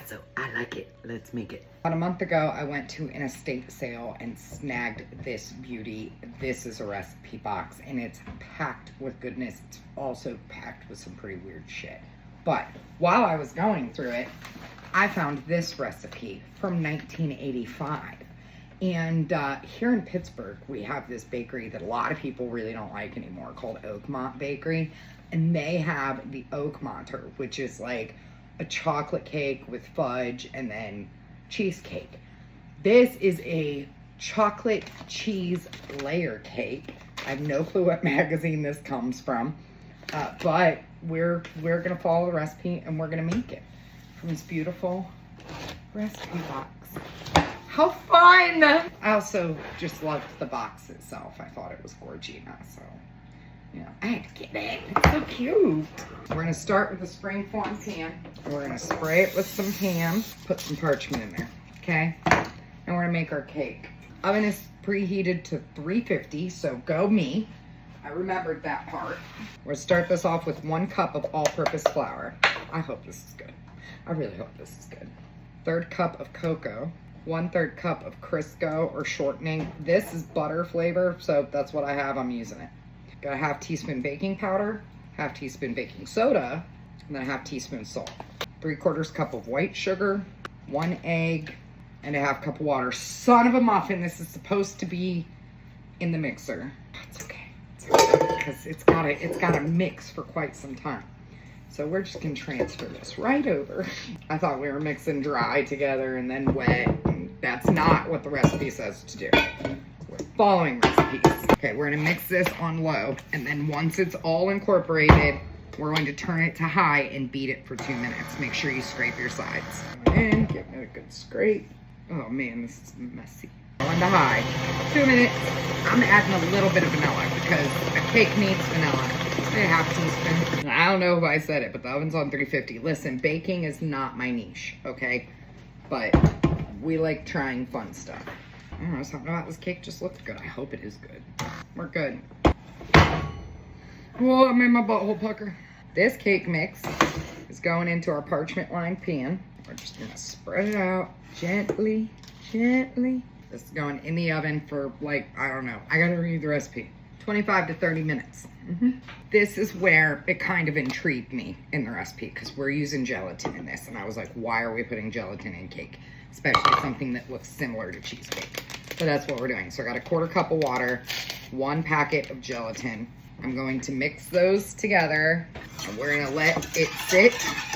So I like it. Let's make it. About a month ago, I went to an estate sale and snagged this beauty. This is a recipe box, and it's packed with goodness. It's also packed with some pretty weird shit. But while I was going through it, I found this recipe from 1985. And here in Pittsburgh, we have this bakery that a lot of people really don't like anymore called Oakmont Bakery. And they have the Oakmonter, which is like a chocolate cake with fudge and then cheesecake. This is a chocolate cheese layer cake. I have no clue what magazine this comes from, but we're gonna follow the recipe and we're gonna make it from this beautiful recipe box. How fun! I also just loved the box itself. I thought it was Gorgina, so yeah, I had to get it. It's so cute. We're gonna start with a spring-form pan. We're gonna spray it with some ham, put some parchment in there, okay? And we're gonna make our cake. Oven is preheated to 350, so go me. I remembered that part. We're gonna start this off with 1 cup of all-purpose flour. I hope this is good. I really hope this is good. 1/3 cup of cocoa. 1/3 cup of Crisco or shortening. This is butter flavor, so that's what I have. I'm using it. Got a 1/2 teaspoon baking powder, 1/2 teaspoon baking soda, and then a 1/2 teaspoon salt. 3/4 cup of white sugar, 1 egg, and a 1/2 cup of water. Son of a muffin, this is supposed to be in the mixer. It's okay. It's okay, because it's gotta mix for quite some time. So we're just gonna transfer this right over. I thought we were mixing dry together and then wet, and that's not what the recipe says to do. We're following recipes. Okay, we're gonna mix this on low, and then once it's all incorporated, we're going to turn it to high and beat it for 2 minutes. Make sure you scrape your sides. And give it a good scrape. Oh man, this is messy. On to high. 2 minutes. I'm adding a little bit of vanilla because a cake needs vanilla. A 1/2 teaspoon. I don't know if I said it, but the oven's on 350. Listen, baking is not my niche, okay? But we like trying fun stuff. I don't know, something about this cake just looks good. I hope it is good. We're good. Whoa, I made my butthole pucker. This cake mix is going into our parchment lined pan. We're just gonna spread it out gently, gently. This is going in the oven for like, I don't know. I gotta read the recipe. 25 to 30 minutes. This is where it kind of intrigued me in the recipe because we're using gelatin in this. And I was like, why are we putting gelatin in cake? Especially something that looks similar to cheesecake. So that's what we're doing. So I got a 1/4 cup of water, 1 packet of gelatin. I'm going to mix those together and we're gonna let it sit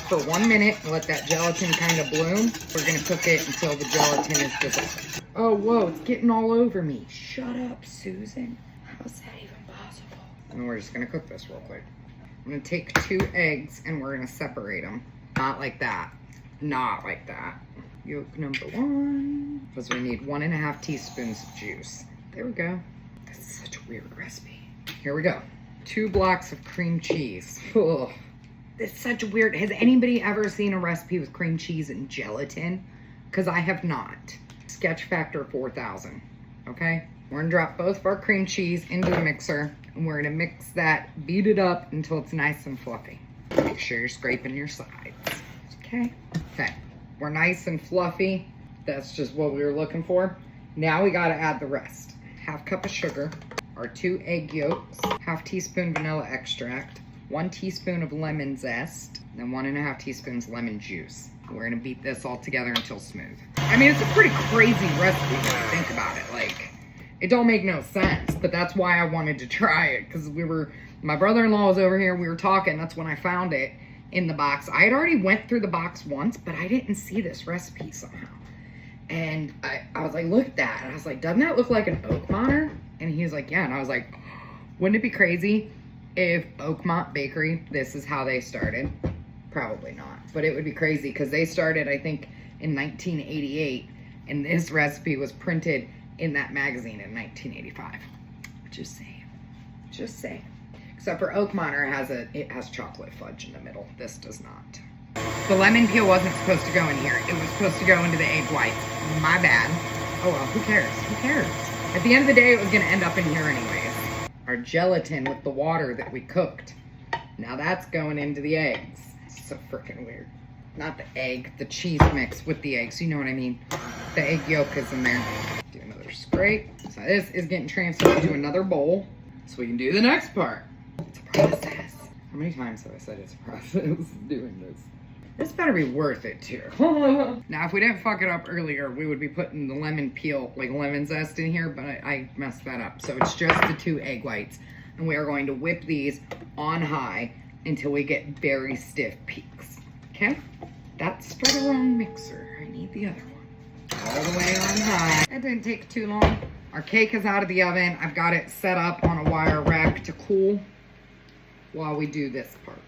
for 1 minute and let that gelatin kind of bloom. We're gonna cook it until the gelatin is dissolved. Oh, whoa, it's getting all over me. Shut up, Susan. How's that even possible? And we're just gonna cook this real quick. I'm gonna take 2 eggs and we're gonna separate them. Not like that. Not like that. Yolk number 1. Because we need 1 1/2 teaspoons of juice. There we go. This is such a weird recipe. Here we go. 2 blocks of cream cheese. Ugh. This is such a weird. Has anybody ever seen a recipe with cream cheese and gelatin? Because I have not. Sketch factor 4000. Okay? We're gonna drop both of our cream cheese into the mixer and we're gonna mix that, beat it up until it's nice and fluffy. Make sure you're scraping your sides. Okay? Okay. We're nice and fluffy. That's just what we were looking for. Now we gotta add the rest. 1/2 cup of sugar, our 2 egg yolks, 1/2 teaspoon vanilla extract, 1 teaspoon of lemon zest, and 1 1/2 teaspoons lemon juice. We're gonna beat this all together until smooth. I mean, it's a pretty crazy recipe when you think about it. Like, it don't make no sense, but that's why I wanted to try it, because my brother-in-law was over here, we were talking, that's when I found it in the box. I had already went through the box once, but I didn't see this recipe somehow. And I was like, look at that. And I was like, doesn't that look like an Oakmonter? And he was like, yeah. And I was like, wouldn't it be crazy if Oakmont Bakery, this is how they started? Probably not, but it would be crazy because they started, I think, in 1988, and this recipe was printed in that magazine in 1985. Just saying. Just saying. Except for Oakmonter it has chocolate fudge in the middle. This does not. The lemon peel wasn't supposed to go in here. It was supposed to go into the egg white. My bad. Oh well, who cares? Who cares? At the end of the day, it was gonna end up in here anyways. Our gelatin with the water that we cooked. Now that's going into the eggs. So freaking weird. not the egg, the cheese mix with the eggs. You know what I mean? The egg yolk is in there. Do another scrape. So this is getting transferred to another bowl so we can do the next part. It's a process. How many times have I said it's a process doing this? This better be worth it too. Now, if we didn't fuck it up earlier, we would be putting the lemon peel, like lemon zest in here, but I messed that up. So it's just the 2 egg whites. And we are going to whip these on high until we get very stiff peaks. Okay? That's for the wrong mixer. I need the other one. All the way on high. That didn't take too long. Our cake is out of the oven. I've got it set up on a wire rack to cool while we do this part.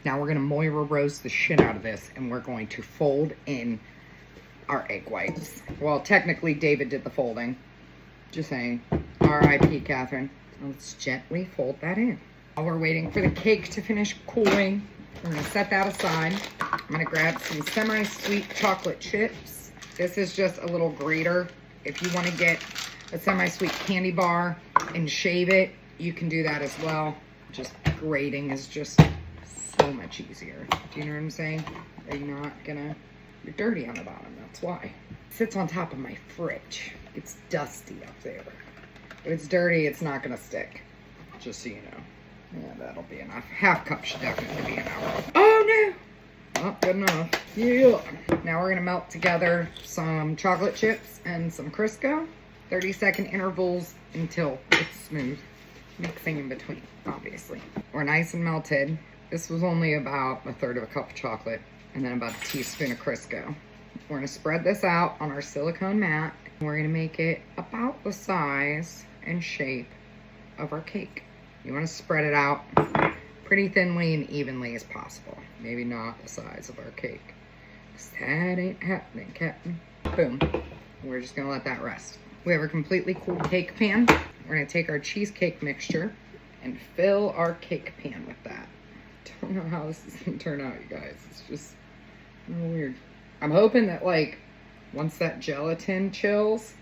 Now we're gonna Moira roast the shit out of this, and we're going to fold in our egg whites. Well, technically David did the folding. Just saying. R.I.P. Catherine. Let's gently fold that in. While we're waiting for the cake to finish cooling, we're gonna set that aside. I'm gonna grab some semi-sweet chocolate chips. This is just a little grater. If you wanna get a semi-sweet candy bar and shave it, you can do that as well. Just grating is just so much easier. Do you know what I'm saying? Are you not gonna, you're dirty on the bottom, that's why. It sits on top of my fridge. It's dusty up there. If it's dirty, it's not gonna stick. Just so you know. Yeah, that'll be enough. Half cup should definitely be enough. Oh no! Oh, good enough. Yeah. Now we're gonna melt together some chocolate chips and some Crisco. 30-second intervals until it's smooth. Mixing in between, obviously. We're nice and melted. This was only about 1/3 of a cup of chocolate and then about a teaspoon of Crisco. We're gonna spread this out on our silicone mat. We're gonna make it about the size and shape of our cake. You wanna spread it out pretty thinly and evenly as possible. Maybe not the size of our cake. 'Cause that ain't happening, Captain. Boom. We're just gonna let that rest. We have a completely cool cake pan. We're gonna take our cheesecake mixture and fill our cake pan with that. Don't know how this is gonna turn out, you guys. It's just real weird. I'm hoping that, like, once that gelatin chills,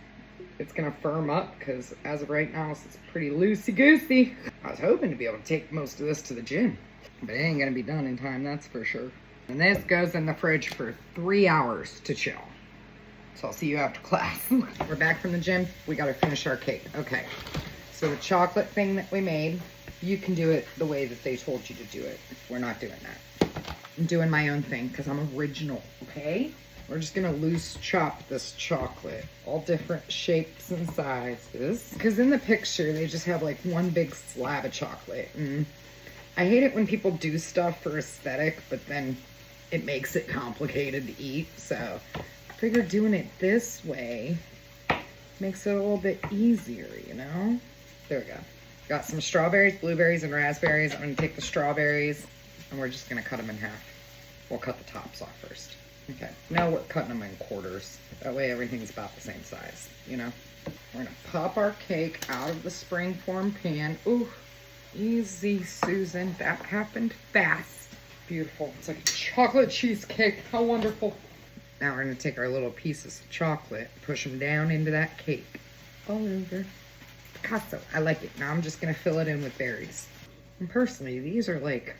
it's gonna firm up, because as of right now, it's pretty loosey-goosey. I was hoping to be able to take most of this to the gym, but it ain't gonna be done in time, that's for sure. And this goes in the fridge for 3 hours to chill. So I'll see you after class. We're back from the gym. We gotta finish our cake. Okay, so the chocolate thing that we made, you can do it the way that they told you to do it. We're not doing that. I'm doing my own thing because I'm original, okay? We're just gonna loose chop this chocolate, all different shapes and sizes. Because in the picture, they just have like one big slab of chocolate. And I hate it when people do stuff for aesthetic, but then it makes it complicated to eat. So I figured doing it this way makes it a little bit easier, you know? There we go. Got some strawberries, blueberries, and raspberries. I'm gonna take the strawberries and we're just gonna cut them in half. We'll cut the tops off first. Okay, now we're cutting them in quarters. That way everything's about the same size, you know? We're gonna pop our cake out of the springform pan. Ooh, easy, Susan. That happened fast. Beautiful. It's like a chocolate cheesecake. How wonderful. Now we're gonna take our little pieces of chocolate, push them down into that cake. All over. Picasso. I like it. Now I'm just gonna fill it in with berries. And personally, these are like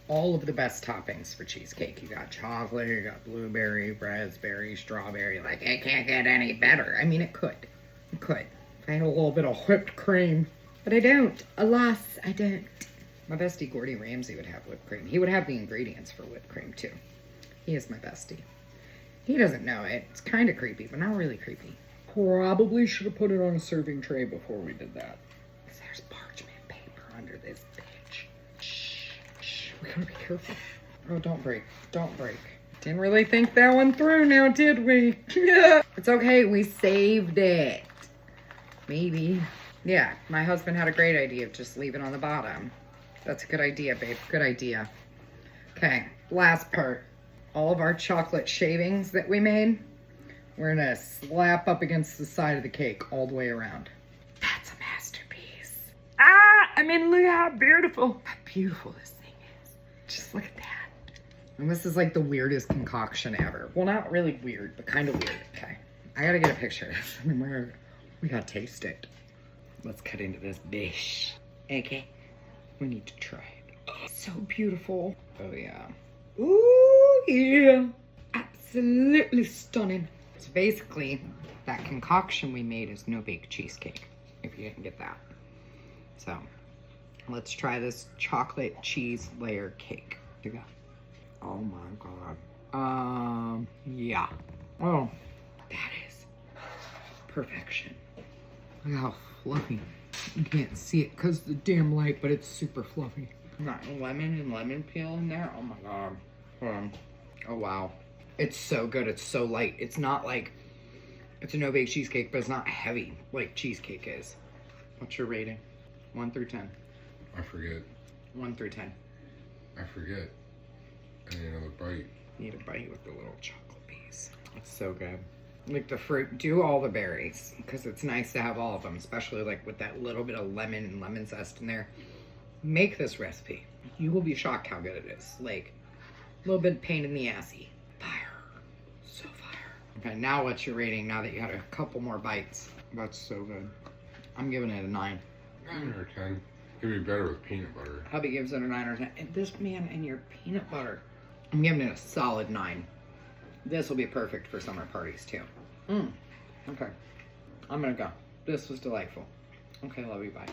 all of the best toppings for cheesecake. You got chocolate, you got blueberry, raspberry, strawberry. Like, it can't get any better. I mean, it could. It could. If I had a little bit of whipped cream. But I don't. Alas, I don't. My bestie, Gordy Ramsay, would have whipped cream. He would have the ingredients for whipped cream, too. He is my bestie. He doesn't know it. It's kind of creepy, but not really creepy. Probably should have put it on a serving tray before we did that. Because there's parchment paper under this bitch. Shh, shh. We gotta be careful. Oh, don't break. Don't break. Didn't really think that one through now, did we? It's okay. We saved it. Maybe. Yeah, my husband had a great idea of just leaving it on the bottom. That's a good idea, babe. Good idea. Okay, last part. All of our chocolate shavings that we made, we're gonna slap up against the side of the cake all the way around. That's a masterpiece. Ah, I mean, look how beautiful. How beautiful this thing is. Just look at that. And this is like the weirdest concoction ever. Well, not really weird, but kind of weird. Okay, I gotta get a picture of this. I mean, we gotta taste it. Let's cut into this dish. Okay, we need to try it. Oh, so beautiful. Oh yeah. Ooh, yeah. Absolutely stunning. So basically, that concoction we made is no-bake cheesecake, if you didn't get that. So, let's try this chocolate cheese layer cake. Here you go. Oh my God. Yeah. Oh, that is perfection. Look how fluffy. You can't see it because of the damn light, but it's super fluffy. Got lemon and lemon peel in there. Oh my God. Oh wow. It's so good. It's so light. It's not like, it's a no-bake cheesecake, but it's not heavy like cheesecake is. What's your rating? 1 through 10. I forget. 1 through 10. I forget. I need another bite. Need a bite with the little chocolate piece. It's so good. Like the fruit, do all the berries because it's nice to have all of them, especially like with that little bit of lemon and lemon zest in there. Make this recipe. You will be shocked how good it is. Like a little bit of pain in the assy. Fire. So fire. Okay, now what's your rating now that you had a couple more bites? That's so good. I'm giving it a 9. 9 or 10. It'd be better with peanut butter. Hubby gives it a 9 or 10. And this man and your peanut butter. I'm giving it a solid 9. This will be perfect for summer parties too. Okay. I'm gonna go. This was delightful. Okay, love you, bye.